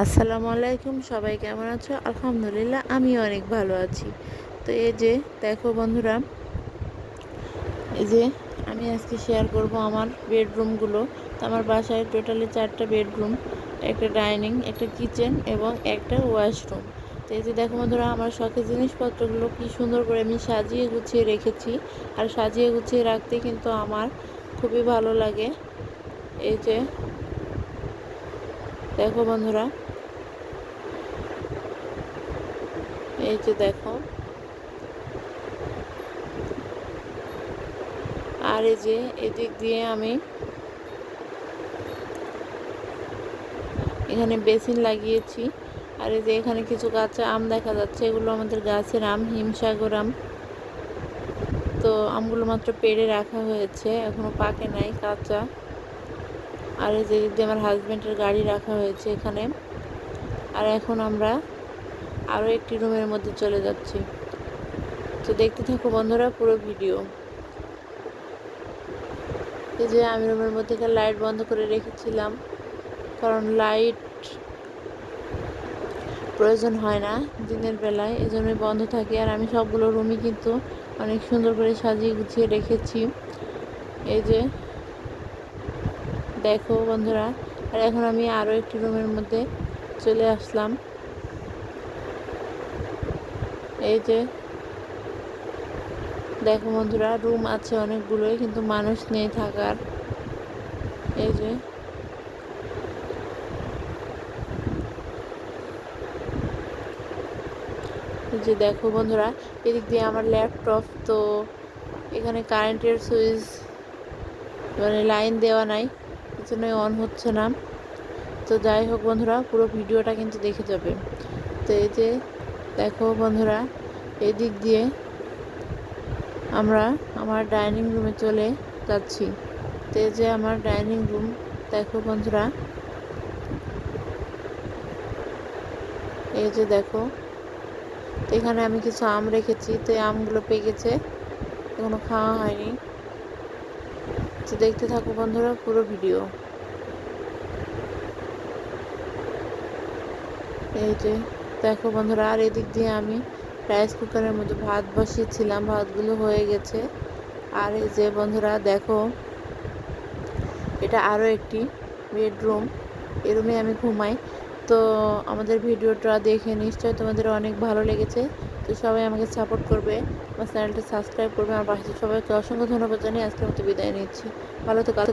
আসসালামু আলাইকুম, সবাই কেমন আছো? আলহামদুলিল্লাহ আমি অনেক ভালো আছি। তো এই যে দেখো বন্ধুরা, এই যে আমি আজকে শেয়ার করব আমার বেডরুমগুলো। তো আমার বাসায় টোটালি 4টা বেডরুম, একটা ডাইনিং, একটা কিচেন এবং একটা ওয়াশরুম। তো এই যে দেখো বন্ধুরা, আমার শখের জিনিসপত্রগুলো কি সুন্দর করে আমি সাজিয়ে গুছিয়ে রেখেছি। আর সাজিয়ে গুছিয়ে রাখতে কিন্তু আমার খুবই ভালো লাগে। এই যে দেখো বন্ধুরা, এই যে দেখো, আর এই যে এদিক দিয়ে আমি এখানে বেসিন লাগিয়েছি। আর এই যে এখানে কিছু কাঁচা আম দেখা যাচ্ছে, এগুলো আমাদের গাছের আম, হিমসাগর আম। তো আমগুলো মাত্র পেড়ে রাখা হয়েছে, এখনো পাকে নাই, কাঁচা। আর এই যে এদিক দিয়ে আমার হাজব্যান্ডের গাড়ি রাখা হয়েছে এখানে। আর এখন আমরা আরও একটি রুমের মধ্যে চলে যাচ্ছি। তো দেখতে থাকো বন্ধুরা পুরো ভিডিও। এই যে আমি রুমের মধ্যে লাইট বন্ধ করে রেখেছিলাম, কারণ লাইট প্রয়োজন হয় না দিনের বেলায়, এজন্যই বন্ধ থাকে। আর আমি সবগুলো রুমই কিন্তু অনেক সুন্দর করে সাজিয়ে গুছিয়ে রেখেছি। এই যে দেখো বন্ধুরা, আর এখন আমি আরও একটি রুমের মধ্যে চলে আসলাম। এই যে দেখো বন্ধুরা, রুম আছে অনেকগুলোই, কিন্তু মানুষ নেই থাকার। এই যে দেখো বন্ধুরা, এদিক দিয়ে আমার ল্যাপটপ। তো এখানে কারেন্টের সুইচ মানে লাইন দেওয়া নাই, এজন্যই অন হচ্ছে না। তো যাই হোক বন্ধুরা, পুরো ভিডিওটা কিন্তু দেখে যাবে। তো এই যে দেখো বন্ধুরা, এদিক দিয়ে আমরা আমার ডাইনিং রুমে চলে যাচ্ছি। তো এই যে আমার ডাইনিং রুম, দেখো বন্ধুরা, এই যে দেখো। তো এখানে আমি কিছু আম রেখেছি, তো এই আমগুলো পেকেছে, এখনো খাওয়া হয়নি। তো দেখতে থাকো বন্ধুরা পুরো ভিডিও। এই যে দেখো বন্ধুরা, আর এদিক দিয়ে আমি রাইস কুকারের মধ্যে ভাত বসিয়েছিলাম, ভাতগুলো হয়ে গেছে। আর এই যে বন্ধুরা দেখো, এটা আরও একটি বেডরুম, এই রুমে আমি ঘুমাই। তো আমাদের ভিডিওটা দেখে নিশ্চয়ই তোমাদের অনেক ভালো লেগেছে। তো সবাই আমাকে সাপোর্ট করবে, আমার চ্যানেলটা সাবস্ক্রাইব করবে। আমার পাশে সবাইকে অসংখ্য ধন্যবাদ জানিয়ে আজকের মতো বিদায় নিচ্ছি। ভালো থেকো।